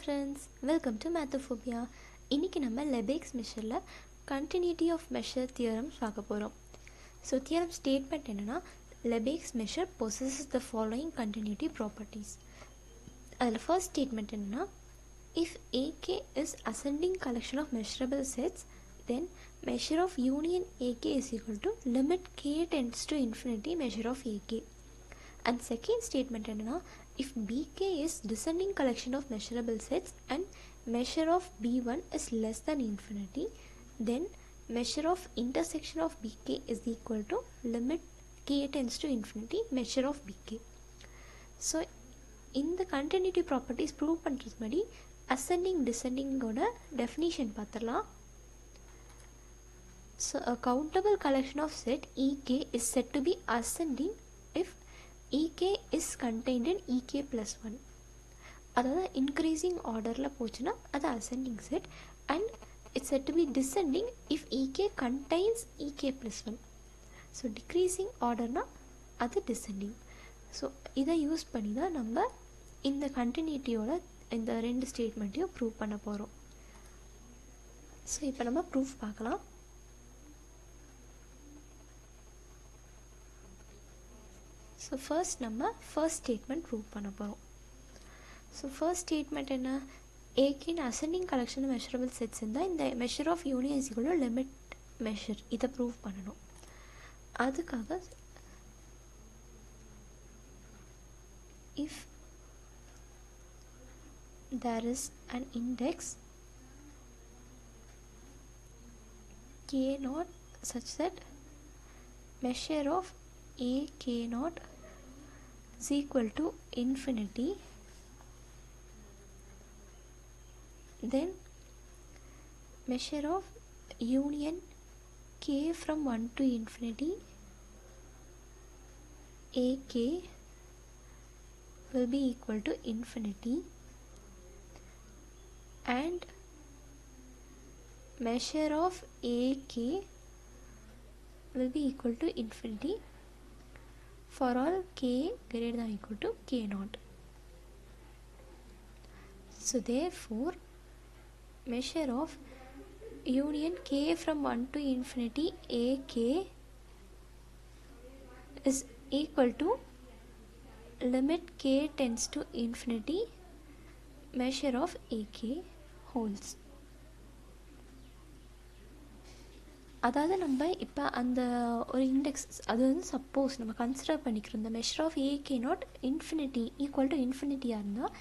friends, welcome to Mathophobia. இன்னைக்கு நம்ம Lebesgue measureல continuity of measure theorem பார்க்க போறோம். So theorem statement என்னன்னா Lebesgue measure possesses the following continuity properties. அதில் first statement என்னன்னா if AK is ascending collection of measurable sets, then measure of union AK is equal to limit K tends to infinity measure of AK. And second statement என்னன்னா if BK is descending collection of measurable sets and measure of B1 is less than infinity, then measure of intersection of BK is equal to limit K tends to infinity measure of BK. So இந்த continuity properties prove பண்ணுறது மாதிரி ascending descending ஓட definition பார்த்துடலாம். So a countable collection of set EK is said to be ascending if EK is contained in EK plus 1. அதாவது increasing orderல போச்சுன்னா அது ascending set and it's said to be descending if EK contains EK plus 1. So decreasing orderனா அது descending. So இதை use பண்ணி தான் நம்ம இந்த கண்டினியூட்டியோட இந்த ரெண்டு ஸ்டேட்மெண்ட்டையும் ப்ரூவ் பண்ண போகிறோம். ஸோ இப்போ நம்ம ப்ரூஃப் பார்க்கலாம். ஸோ ஃபர்ஸ்ட் நம்ம ஃபர்ஸ்ட் ஸ்டேட்மெண்ட் ப்ரூவ் பண்ண போகிறோம். ஸோ ஃபர்ஸ்ட் ஸ்டேட்மெண்ட் என்ன, ஏக்கின் அசெண்டிங் கலெக்ஷன் மெஷரபிள் செட்ஸ் இருந்தால் இந்த measure of union is equal to limit measure, இதை ப்ரூவ் பண்ணணும். அதுக்காக if there is an index k0 such that measure of a k0 is equal to infinity, then measure of union k from 1 to infinity ak will be equal to infinity, and measure of AK will be equal to infinity for all k greater than or equal to k0. So therefore measure of union k from 1 to infinity AK is equal to limit k tends to infinity measure of AK holds. அதாவது நம்ம இப்போ அந்த ஒரு index அது வந்து suppose நம்ம consider பண்ணிக்கிறோம் இந்த measure of AK not infinity equal to இன்ஃபினிட்டியாக இருந்தால்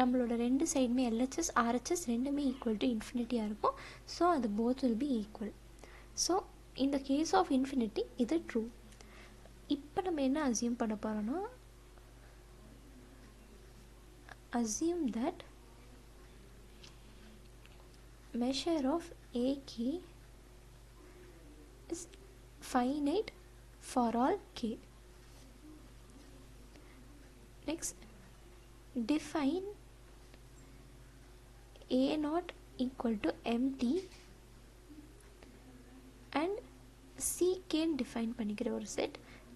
நம்மளோட ரெண்டு சைடுமே எல்ஹெச்எஸ் ஆர்ஹெச்எஸ் ரெண்டுமே ஈக்குவல் டு இன்ஃபினிட்டியாக இருக்கும். ஸோ அது both will be equal. So இந்த கேஸ் ஆஃப் இன்ஃபினிட்டி இது ட்ரூ. இப்போ நம்ம என்ன அசியூம் பண்ண போகிறோன்னா assume that measure of AK is finite for all k. Next, define A0 equal to empty and CK define பண்ணிக்கிற ஒரு set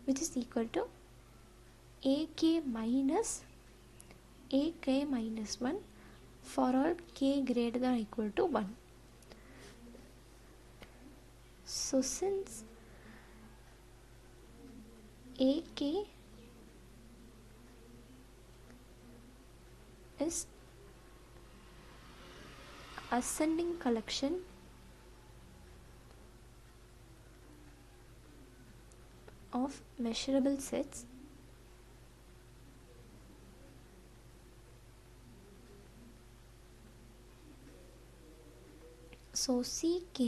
which is equal to AK minus AK minus 1 for all k greater than or equal to 1. So since AK is ascending collection of measurable sets, so CK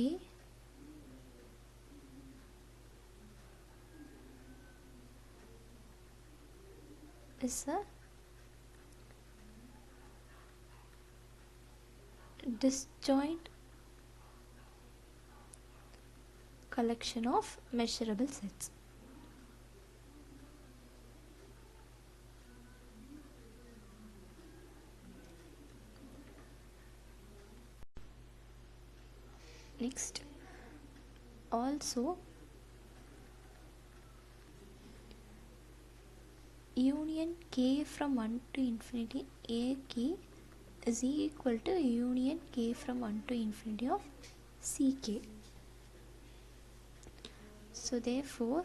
is a disjoint collection of measurable sets. Next, also union k from 1 to infinity a k is equal to union k from 1 to infinity of ck. So therefore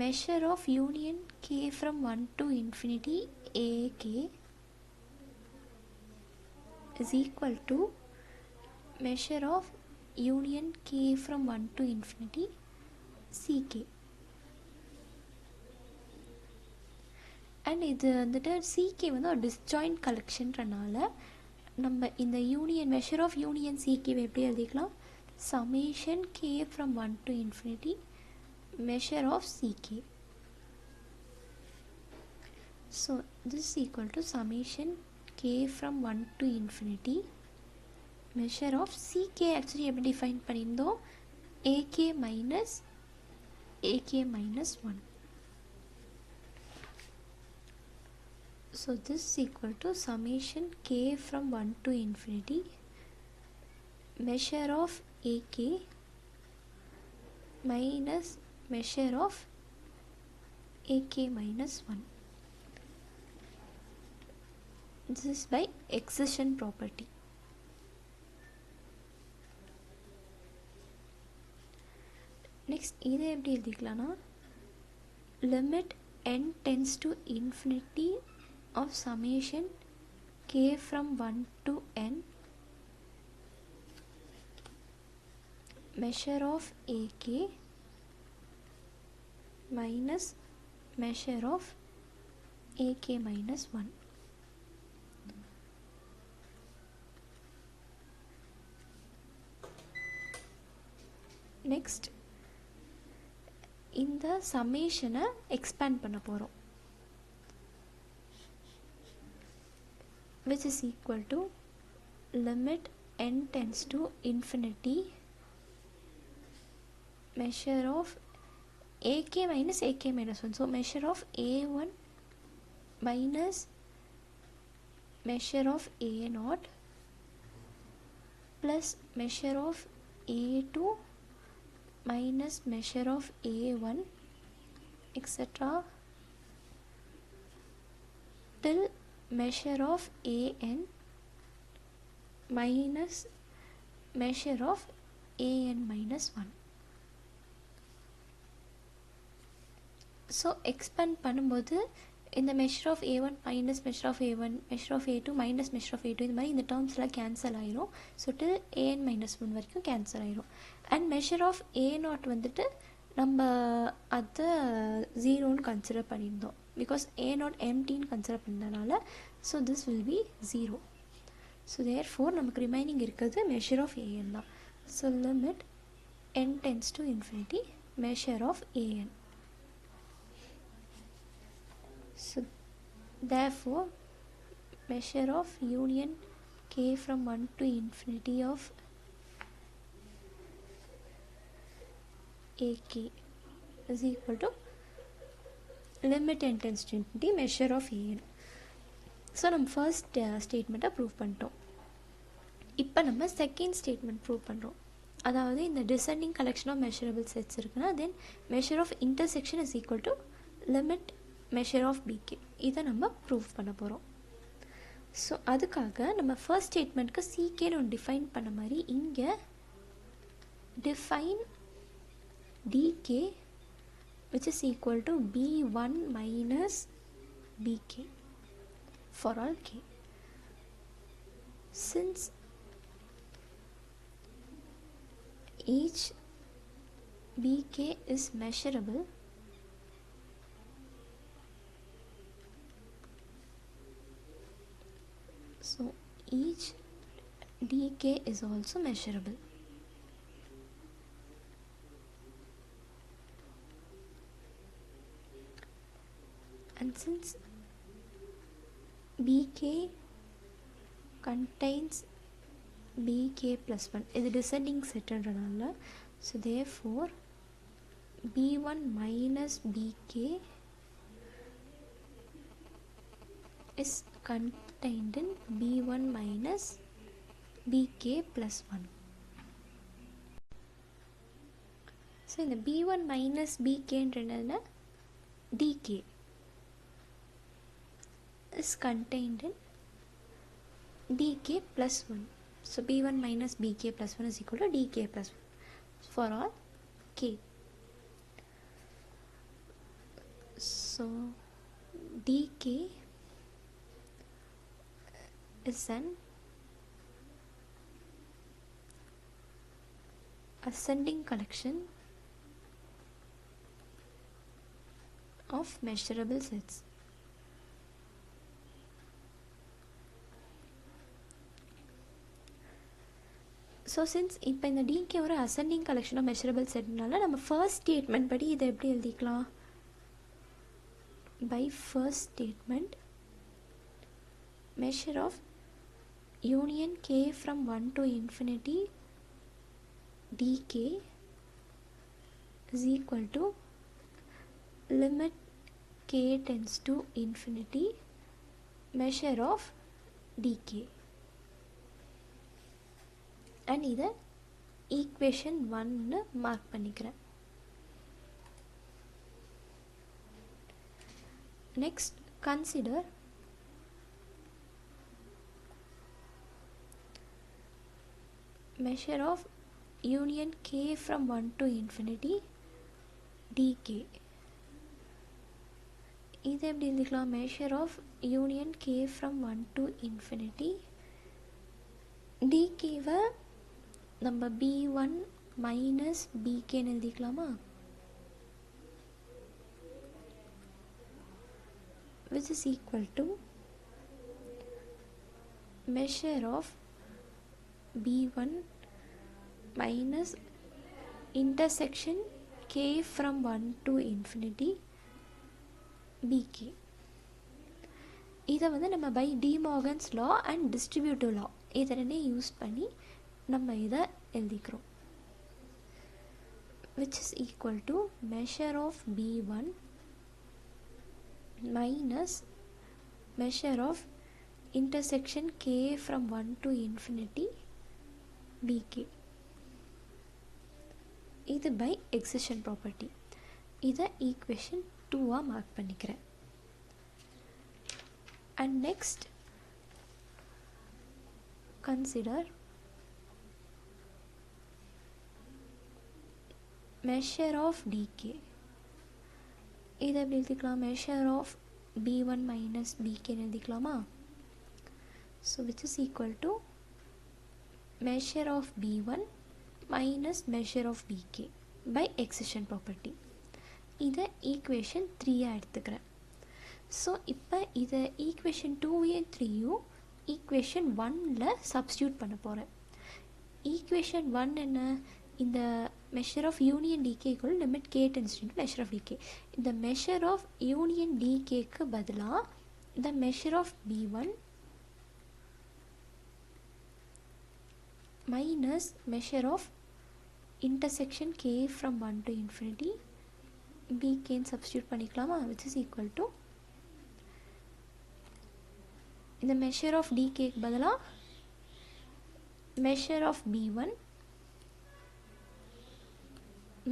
measure of union k from 1 to infinity ak is equal to measure of union k from 1 to infinity ck. And இது வந்துட்டு சிகே வந்து ஒரு disjoint கலெக்ஷன்றனால நம்ம இந்த union measure of union சிகேவை எப்படி எழுதிக்கலாம், summation K from 1 to infinity measure of ck. So this is equal to summation k from 1 to infinity measure of ck. actually எப்படி define பண்ணியிருந்தோம், ak minus 1. So this is equal to summation k from 1 to infinity measure of ak minus measure of ak minus 1. This is by excision property. Next இதை எப்படி எழுதிக்கலாம்னா, limit n tends to infinity of summation k from 1 to n measure of ak minus measure of ak minus 1. Next இந்த சம்மேஷனை expand பண்ண போகிறோம், which is equal to limit n tends to infinity measure of ak minus 1. So measure of a1 minus measure of a0 plus measure of a2 minus measure of a1 etc. till measure of an minus measure of an minus 1. So expand பண்ணும்போது இந்த measure of a1 minus measure of a1 measure of a2 minus measure of a2 இந்த மாதிரி இந்த டேர்ம்ஸ்லாம் cancel ஆயிரும். So till an minus 1 வரைக்கும் cancel ஆயிரும். And measure of a0 வந்துட்டு நம்ம அதை 0ன்னு கன்சிடர் பண்ணியிருந்தோம், பிகாஸ் a0 எம்டின்னு கன்சிடர் பண்ணதுனால. So this will be 0. So there ஃபோர் நமக்கு ரிமைனிங் இருக்கிறது மெஷர் ஆஃப் an தான். So limit n tends to infinity measure of an. So therefore measure of union k from 1 to infinity of ak is equal to limit n tends to infinity measure of an. So நம்ம first ஸ்டேட்மெண்ட்டை prove பண்ணிட்டோம். இப்போ நம்ம second statement prove பண்ணுறோம். அதாவது இந்த descending collection of measurable sets இருக்குன்னா then measure of intersection is equal to limit measure of bk. இதை நம்ம ப்ரூவ் பண்ண போகிறோம். ஸோ அதுக்காக நம்ம ஃபர்ஸ்ட் ஸ்டேட்மெண்ட்க்கு சிகேன்னு ஒன்று டிஃபைன் பண்ண மாதிரி இங்கே define d k which is equal to b1 minus bk for all k. Since each bk is measurable, so each dk is also measurable. And since bk contains bk plus 1, இது descending set ன்றனால, so therefore b1 minus bk is contained in b1 minus bk plus 1. So இந்த b1 minus bk ன்றனால dk is contained in dk plus 1. So b1 minus bk plus 1 is equal to dk plus 1 for all k. So dk is an ascending collection of measurable sets. So since இப்போ இந்த dk ஒரு ascending collection of measurable setனால நம்ம first statement படி இதை எப்படி எழுதிக்கலாம்? By first statement, measure of union k from 1 to infinity dk is equal to limit k tends to infinity measure of dk. And இதை equation 1 mark பண்ணிக்கிறேன். Next, consider measure of union k from 1 to infinity dk. இதை எப்படி எழுதிக்கலாம்? measure of union k from 1 to infinity dk வை நம்ம b1 minus bk ன்னு எழுதிக்கலாமா? which is equal to measure of b1 minus intersection k from 1 to infinity bk. இதை வந்து நம்ம by De Morgan's law and distributive law இதை ரெண்டே use பண்ணி நம்ம இதை எழுதிக்கிறோம். which is equal to measure of b1 minus measure of intersection k from 1 to infinity bk. இது by excision property. இதை equation 2 மார்க் பண்ணிக்கிறேன். and next consider measure of dk. இதை எப்படி எழுதிக்கலாம்? measure of b1 minus bk ன்னு எழுதிக்கலாமா? so which is equal to measure of b1 minus measure of bk by excision property. இதை equation 3 எடுத்துக்கிறேன். so இப்போ இதை equation 2 3 equation 1 substitute பண்ண போகிறேன். equation 1 என்ன? இந்த measure of union dk equal limit k tends to measure of dk. இந்த measure of union dk க்கு பதிலாக the measure of b1 minus measure of intersection k from 1 to infinity bk ன்னு substitute பண்ணிக்கலாமா? which is equal to இந்த measure of dk க்கு பதிலாக measure of b1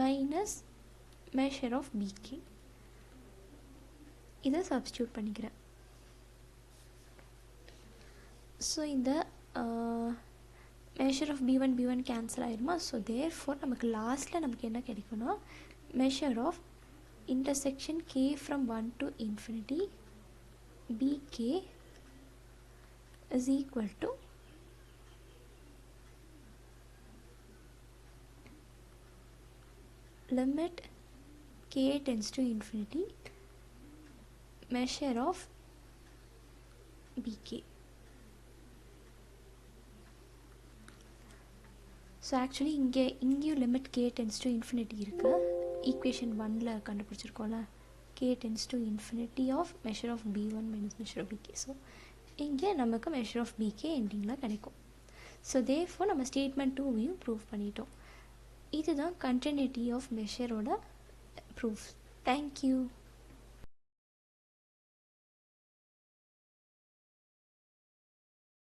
minus measure of bk இதை substitute பண்ணிக்கிறேன். so இந்த measure of b1 cancel ஆயிருமா? so therefore நமக்கு லாஸ்ட்டில் நமக்கு என்ன கிடைக்கும்னா measure of intersection k from 1 to infinity bk is equal to limit k tends to infinity measure of bk. so actually இங்கேயும் limit k tends to infinity இருக்கு. equation 1ல கண்டுபிடிச்சிருக்கோம்ல k tends to infinity of measure of b1 minus measure of bk. so இங்கே நமக்கு measure of bk எண்டிங்கில் கிடைக்கும். so therefore நம்ம statement 2வையும் prove பண்ணிட்டோம். இதுதான் continuity of measure ஓட proof. thank you.